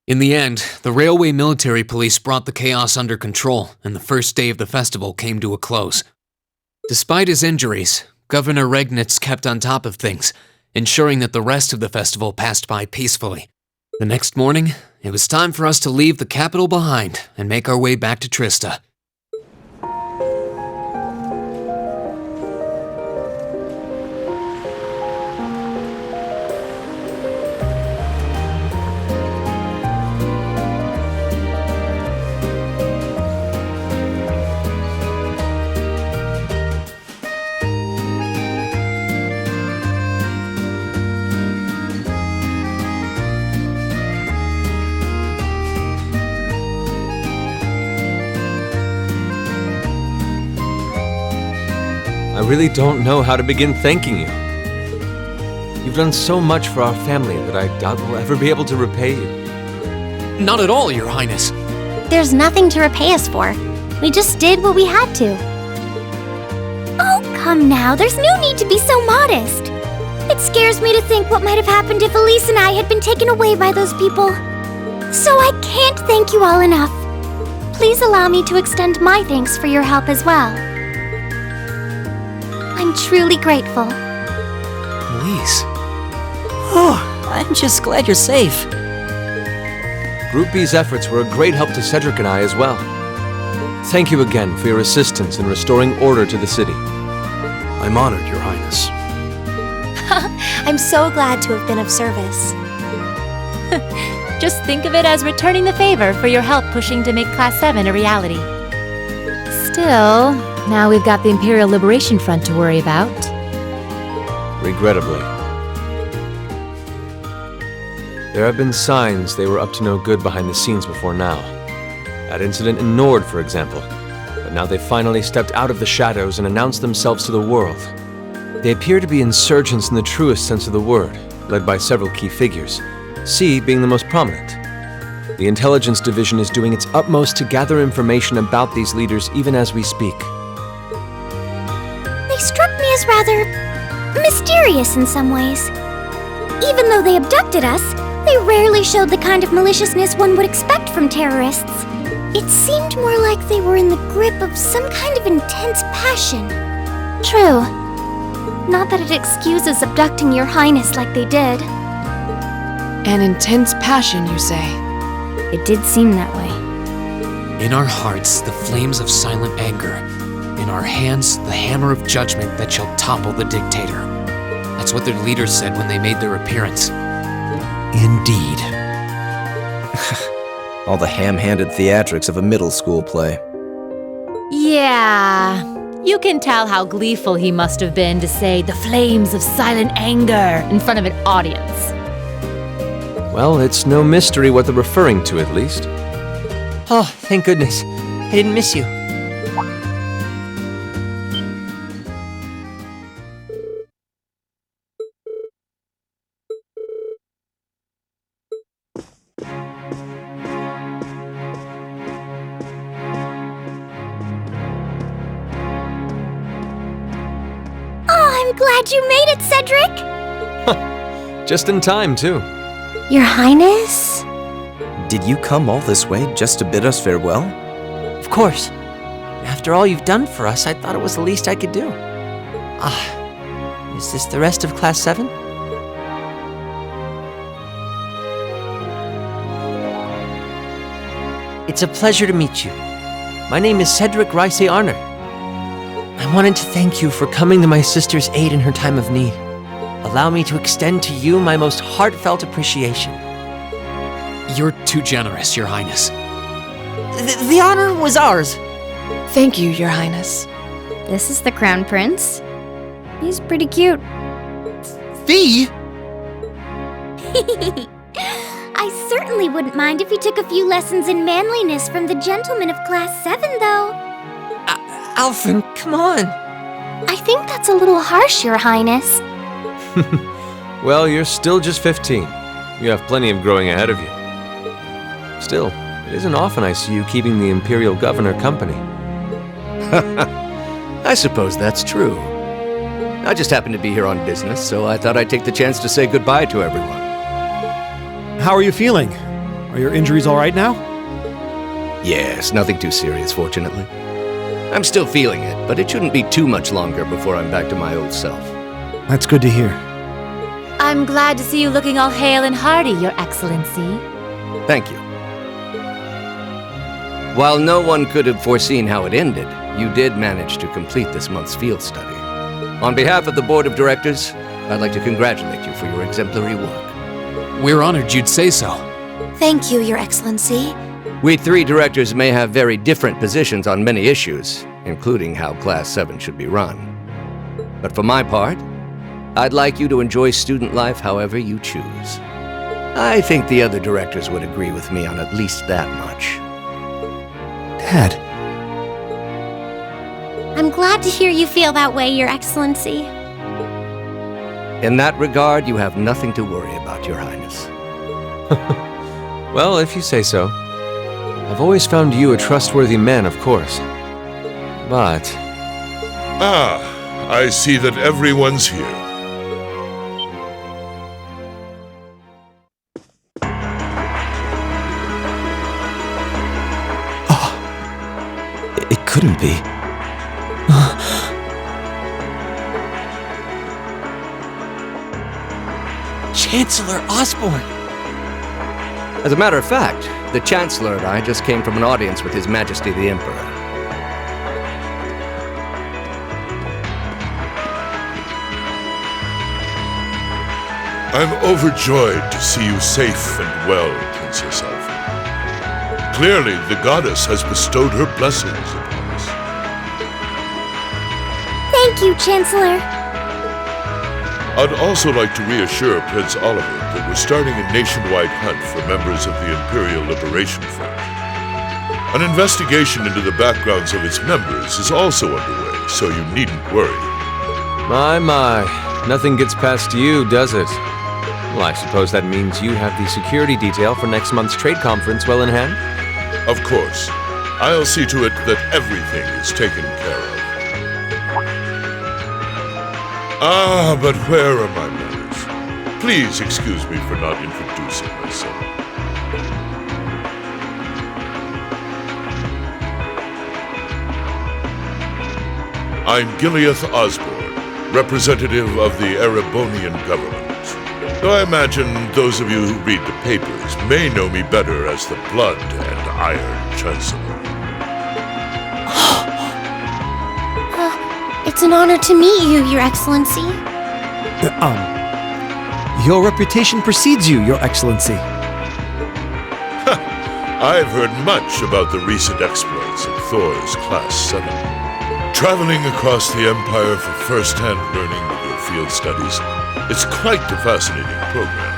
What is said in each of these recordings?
In the end, the Railway Military Police brought the chaos under control, and the first day of the festival came to a close. Despite his injuries, Governor Regnitz kept on top of things, ensuring that the rest of the festival passed by peacefully. The next morning, it was time for us to leave the capital behind and make our way back to Trista. I really don't know how to begin thanking you. You've done so much for our family that I doubt we'll ever be able to repay you. Not at all, Your Highness. There's nothing to repay us for. We just did what we had to. Oh, come now. There's no need to be so modest. It scares me to think what might have happened if Elise and I had been taken away by those people. So I can't thank you all enough. Please allow me to extend my thanks for your help as well. I'm truly grateful. Elise. Oh, I'm just glad you're safe. Group B's efforts were a great help to Cedric and I as well. Thank you again for your assistance in restoring order to the city. I'm honored, Your Highness. I'm so glad to have been of service. Just think of it as returning the favor for your help pushing to make Class 7 a reality. Still, now we've got the Imperial Liberation Front to worry about. Regrettably. There have been signs they were up to no good behind the scenes before now. That incident in Nord, for example. But now they finally stepped out of the shadows and announced themselves to the world. They appear to be insurgents in the truest sense of the word, led by several key figures, C being the most prominent. The Intelligence Division is doing its utmost to gather information about these leaders even as we speak. They struck me as rather mysterious in some ways. Even though they abducted us, they rarely showed the kind of maliciousness one would expect from terrorists. It seemed more like they were in the grip of some kind of intense passion. True. Not that it excuses abducting Your Highness like they did. An intense passion, you say? It did seem that way. In our hearts, the flames of silent anger. In our hands, the hammer of judgment that shall topple the dictator. That's what their leaders said when they made their appearance. Indeed. All the ham-handed theatrics of a middle school play. Yeah, you can tell how gleeful he must have been to say the flames of silent anger in front of an audience. Well, it's no mystery what they're referring to, at least. Oh, thank goodness. I didn't miss you. I'm glad you made it, Cedric! Just in time, too. Your Highness? Did you come all this way just to bid us farewell? Of course. After all you've done for us, I thought it was the least I could do. Is this the rest of Class 7? It's a pleasure to meet you. My name is Cedric Ryse Arner. I wanted to thank you for coming to my sister's aid in her time of need. Allow me to extend to you my most heartfelt appreciation. You're too generous, Your Highness. The honor was ours. Thank you, Your Highness. This is the Crown Prince. He's pretty cute. Fee? I certainly wouldn't mind if he took a few lessons in manliness from the gentlemen of Class 7, though. Alfred, come on. I think that's a little harsh, Your Highness. Well, you're still just 15. You have plenty of growing ahead of you. Still, it isn't often I see you keeping the Imperial Governor company. I suppose that's true. I just happened to be here on business, so I thought I'd take the chance to say goodbye to everyone. How are you feeling? Are your injuries all right now? Yes, nothing too serious, fortunately. I'm still feeling it, but it shouldn't be too much longer before I'm back to my old self. That's good to hear. I'm glad to see you looking all hale and hearty, Your Excellency. Thank you. While no one could have foreseen how it ended, you did manage to complete this month's field study. On behalf of the Board of Directors, I'd like to congratulate you for your exemplary work. We're honored you'd say so. Thank you, Your Excellency. We three directors may have very different positions on many issues, including how Class 7 should be run. But for my part, I'd like you to enjoy student life however you choose. I think the other directors would agree with me on at least that much. Dad. I'm glad to hear you feel that way, Your Excellency. In that regard, you have nothing to worry about, Your Highness. Well, if you say so. I've always found you a trustworthy man, of course. But... Ah, I see that everyone's here. It couldn't be. Chancellor Osborne! As a matter of fact, the Chancellor and I just came from an audience with His Majesty the Emperor. I'm overjoyed to see you safe and well, Princess Alpha. Clearly, the goddess has bestowed her blessings upon us. Thank you, Chancellor. I'd also like to reassure Prince Oliver that we're starting a nationwide hunt for members of the Imperial Liberation Front. An investigation into the backgrounds of its members is also underway, so you needn't worry. my, nothing gets past you, does it? Well, I suppose that means you have the security detail for next month's trade conference well in hand? Of course. I'll see to it that everything is taken care of. Ah, but where are my manners? Please excuse me for not introducing myself. I'm Gileath Osborne, representative of the Erebonian government. Though I imagine those of you who read the papers may know me better as the Blood and Iron Chancellor. It's an honor to meet you, Your Excellency. Your reputation precedes you, Your Excellency. I've heard much about the recent exploits of Thor's Class 7. Traveling across the Empire for first-hand learning with your field studies, it's quite a fascinating program.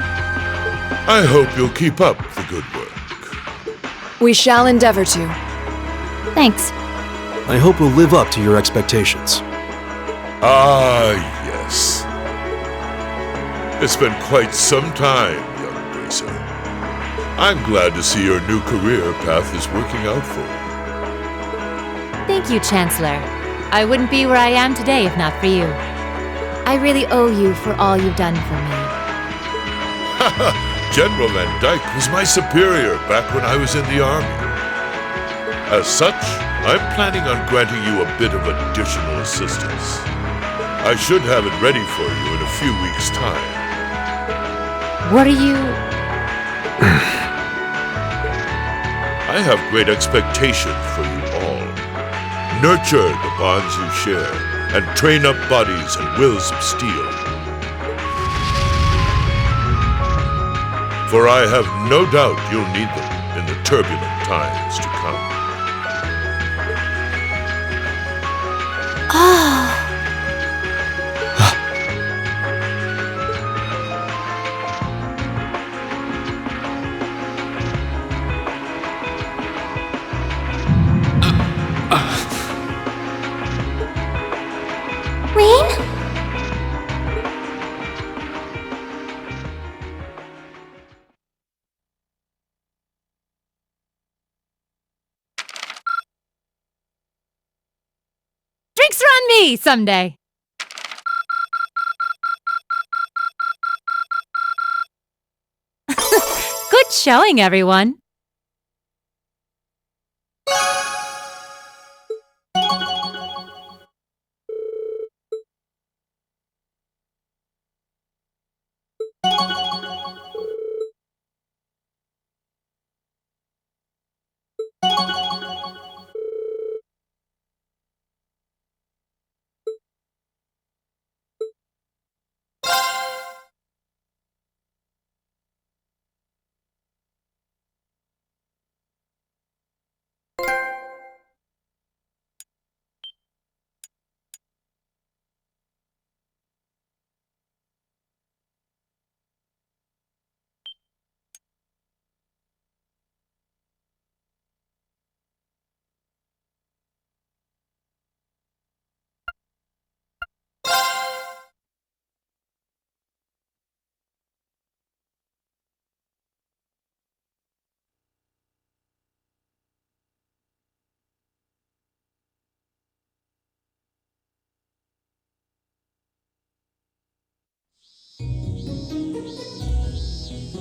I hope you'll keep up the good work. We shall endeavor to. Thanks. I hope we'll live up to your expectations. Ah, yes. It's been quite some time, young Bracer. I'm glad to see your new career path is working out for you. Thank you, Chancellor. I wouldn't be where I am today if not for you. I really owe you for all you've done for me. General Van Dyke was my superior back when I was in the army. As such, I'm planning on granting you a bit of additional assistance. I should have it ready for you in a few weeks' time. What are you... I have great expectations for you all. Nurture the bonds you share, and train up bodies and wills of steel. For I have no doubt you'll need them in the turbulent times to come. Rain? Drinks are on me someday! Good Good showing, everyone.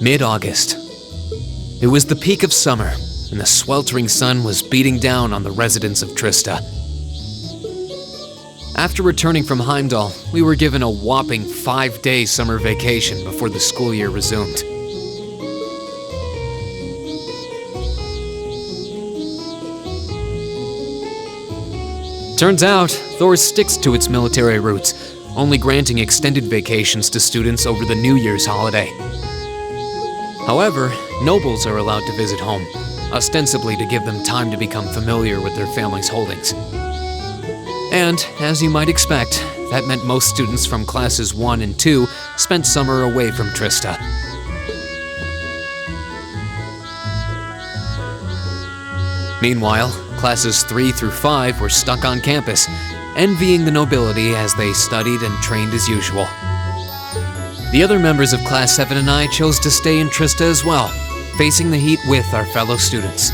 Mid-August. It was the peak of summer, and the sweltering sun was beating down on the residents of Trista. After returning from Heimdall, we were given a whopping 5-day summer vacation before the school year resumed. Turns out, Thor sticks to its military roots, only granting extended vacations to students over the New Year's holiday. However, nobles are allowed to visit home, ostensibly to give them time to become familiar with their family's holdings. And, as you might expect, that meant most students from classes 1 and 2 spent summer away from Trista. Meanwhile, classes 3 through 5 were stuck on campus, envying the nobility as they studied and trained as usual. The other members of Class 7 and I chose to stay in Trista as well, facing the heat with our fellow students.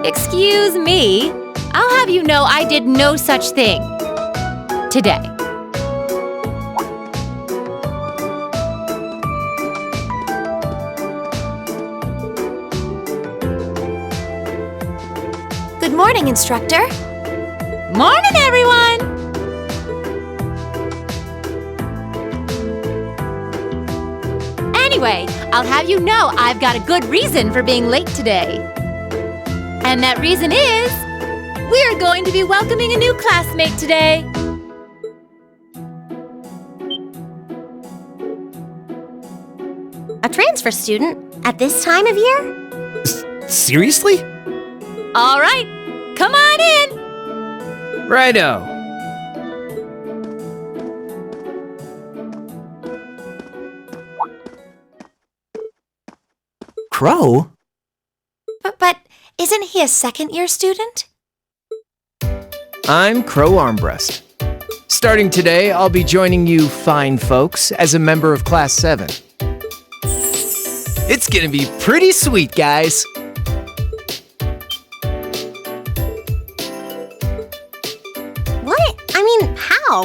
Excuse me, I'll have you know I did no such thing. Today. Good morning, instructor. Morning, everyone! Anyway, I'll have you know I've got a good reason for being late today. And that reason is, we're going to be welcoming a new classmate today. A transfer student at this time of year? Seriously? All right, come on in. Righto. Crow? But isn't he a second-year student? I'm Crow Armbrust. Starting today, I'll be joining you fine folks as a member of Class 7. It's gonna be pretty sweet, guys. What? I mean, how?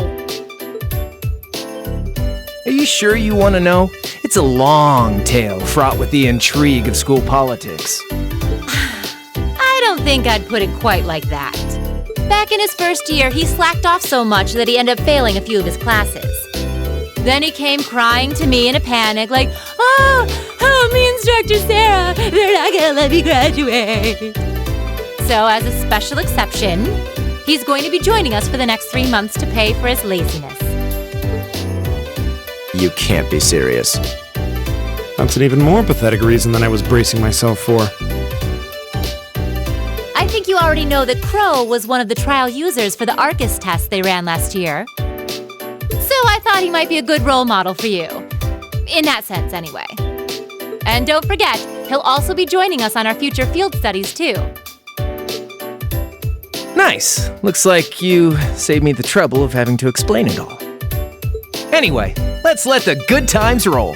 Are you sure you want to know? It's a long tale fraught with the intrigue of school politics. I don't think I'd put it quite like that. Back in his first year, he slacked off so much that he ended up failing a few of his classes. Then he came crying to me in a panic like, oh, me and Instructor Sarah, they're not gonna let me graduate. So as a special exception, he's going to be joining us for the next 3 months to pay for his laziness. You can't be serious. That's an even more pathetic reason than I was bracing myself for. I think you already know that Crow was one of the trial users for the Arcus test they ran last year. So I thought he might be a good role model for you. In that sense, anyway. And don't forget, he'll also be joining us on our future field studies, too. Nice. Looks like you saved me the trouble of having to explain it all. Anyway, let's let the good times roll.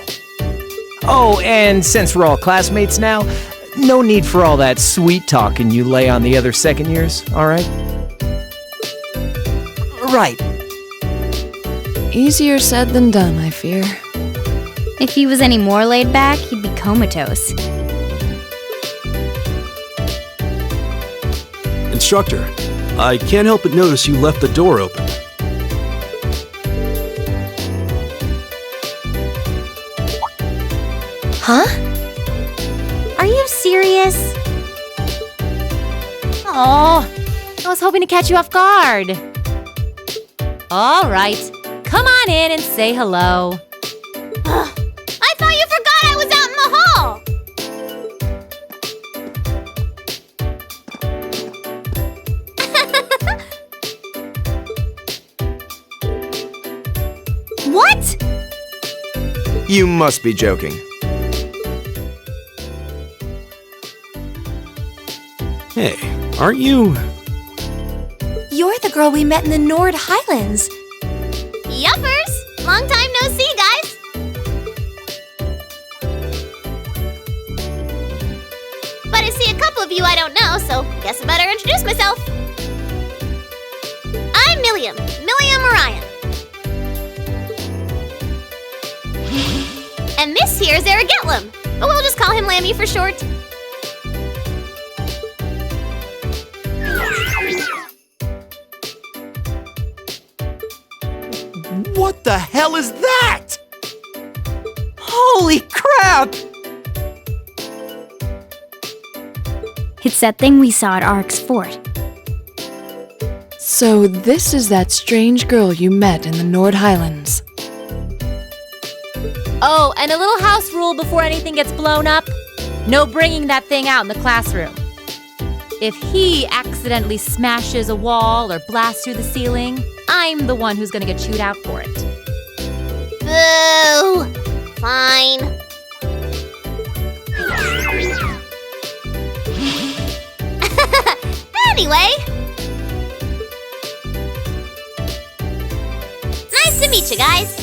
Oh, and since we're all classmates now, no need for all that sweet talking you lay on the other second years, all right? Right. Easier said than done, I fear. If he was any more laid back, he'd be comatose. Instructor, I can't help but notice you left the door open. Huh? Are you serious? Oh, I was hoping to catch you off guard. All right, come on in and say hello. I thought you forgot I was out in the hall! What? You must be joking. Hey, aren't you... You're the girl we met in the Nord Highlands. Yuppers! Long time no see, guys! But I see a couple of you I don't know, so I guess I better introduce myself. I'm Milliam Orion. And this here's Eric Getlam, but we'll just call him Lammy for short. What the hell is that? Holy crap! It's that thing we saw at Ark's fort. So this is that strange girl you met in the Nord Highlands. Oh, and a little house rule before anything gets blown up. No bringing that thing out in the classroom. If he accidentally smashes a wall or blasts through the ceiling, I'm the one who's gonna get chewed out for it. Boo! Fine. Anyway. Nice to meet you guys.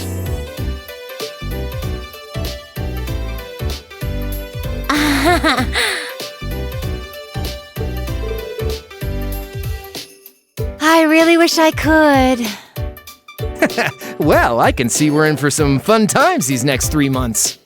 I really wish I could. Well, I can see we're in for some fun times these next 3 months.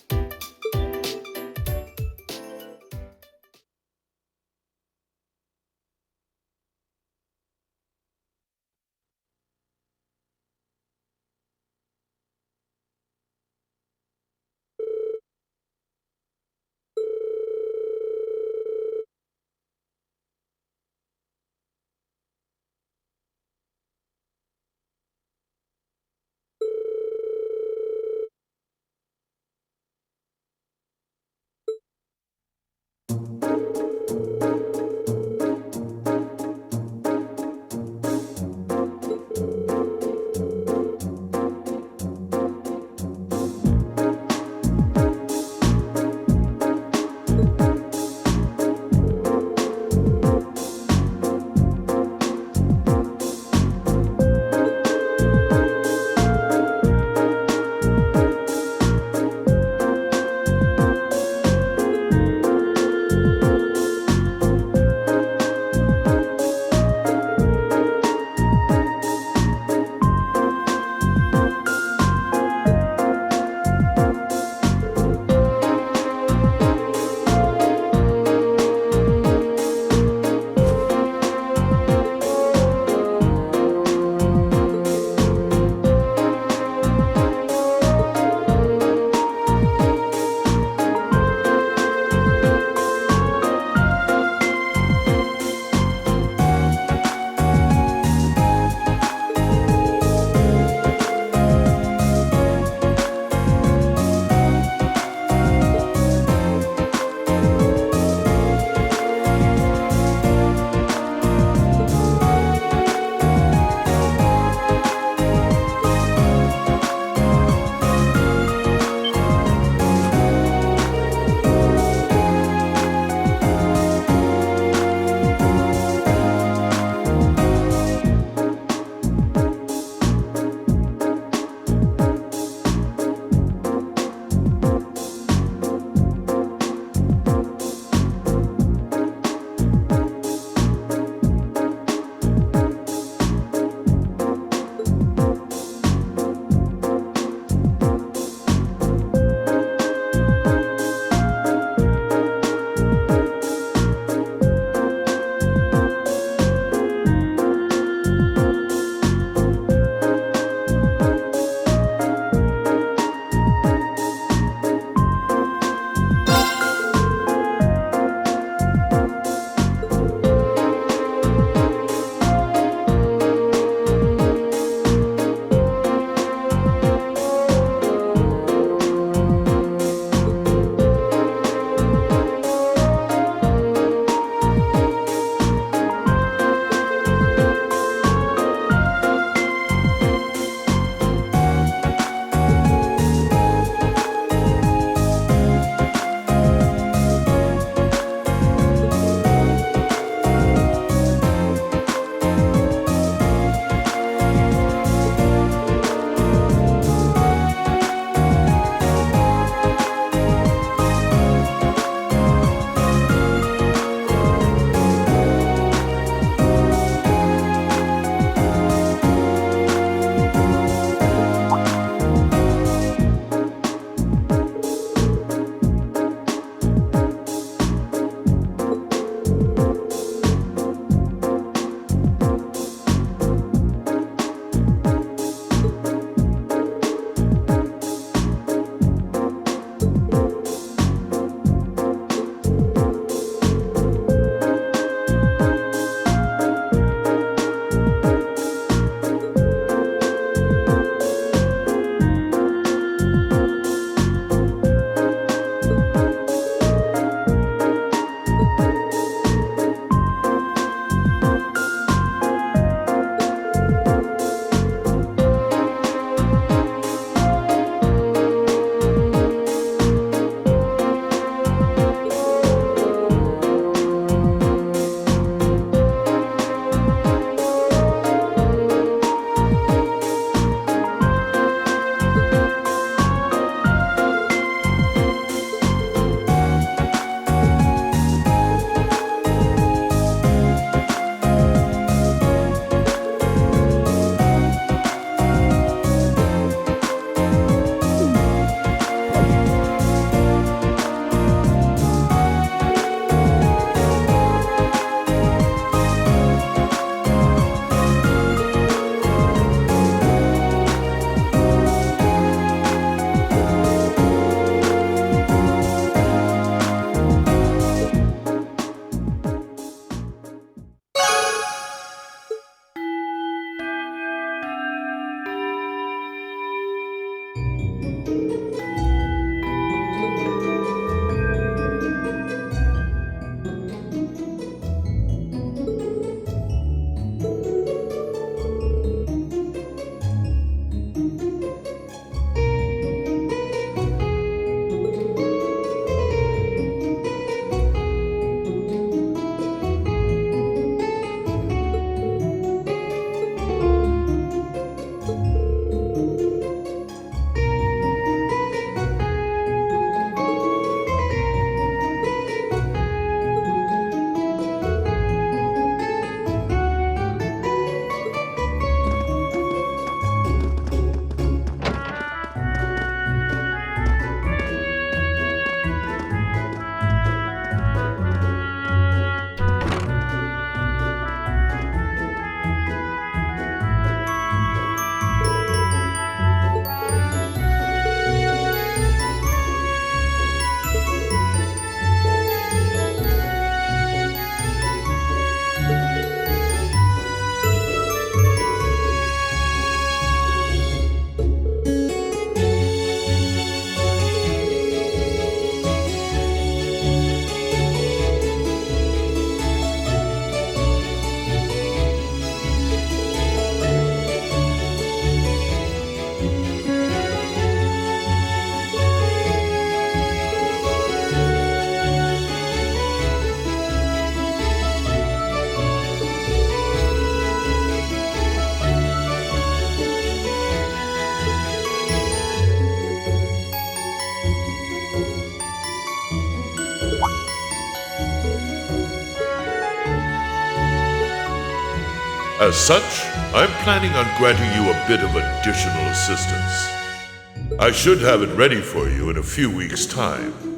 As such, I'm planning on granting you a bit of additional assistance. I should have it ready for you in a few weeks' time.